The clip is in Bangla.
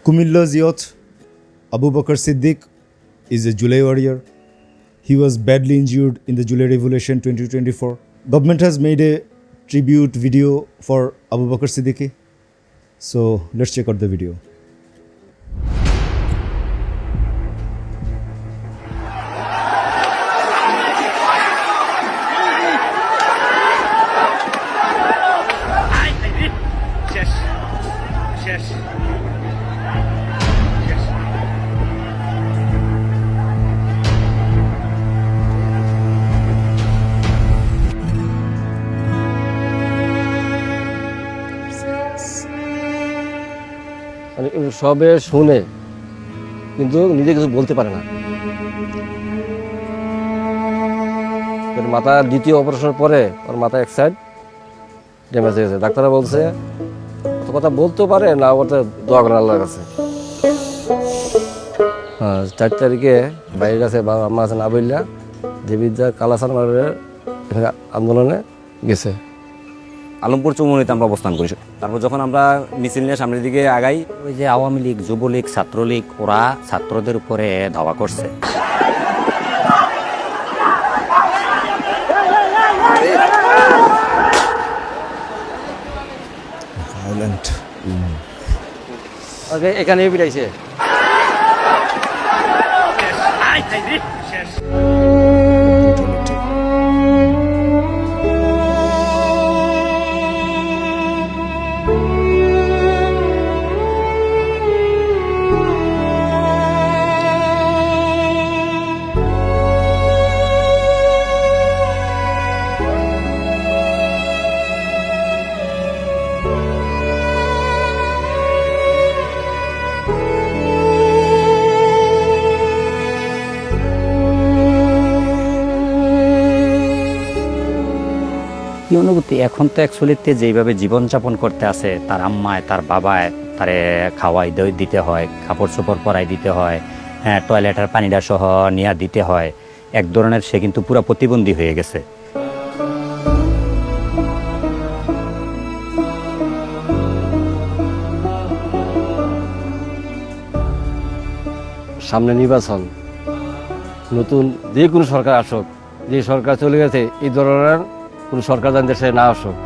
Kumilla's youth, Abu Bakr Siddiq, is a July warrior. He was badly injured in the July Revolution 2024. Government has made a tribute video for Abu Bakr Siddiqui. So let's check out the video. মানে সবে শুনে কিন্তু নিজে কিছু বলতে পারে না। মাথা দ্বিতীয় অপারেশনের পরে ওর মাথা এক সাইড ড্যামেজ হয়ে গেছে। ডাক্তাররা বলছে অত কথা বলতেও পারে না, ওটা দোয়া করে আল্লাহর কাছে। 4 তারিখে বাইরের কাছে বাবা আম্মা আছে না বললা দেবিদ্যা কালাসান আন্দোলনে গেছে। আলমপুর চৌমুহনীতে আমরা অবস্থান করি। তারপর যখন আমরা মিছিল নিয়ে সামনের দিকে আগাই, ওই যে আওয়ামী লীগ, যুবলীগ, ছাত্রলীগ ওরা ছাত্রদের উপরে ধাওয়া করছে। Violent. এখানে বিড়াইছে। কি অনুভূতি এখন তো অ্যাকচুয়ালিতে যেইভাবে জীবনযাপন করতে আছে, তার আম্মায় তার বাবায় তারে খাওয়াই দিতে হয়, কাপড় চোপড় পরাই দিতে হয়, হ্যাঁ টয়লেটের পানিটা সহ নিয়ে দিতে হয়। এক ধরনের সে কিন্তু পুরো প্রতিবন্ধী হয়ে গেছে। সামনে নির্বাচন, নতুন যে কোনো সরকার আসুক, যে সরকার চলে গেছে এই ধরনের কোনো সরকার যেন দেশে না আসুক।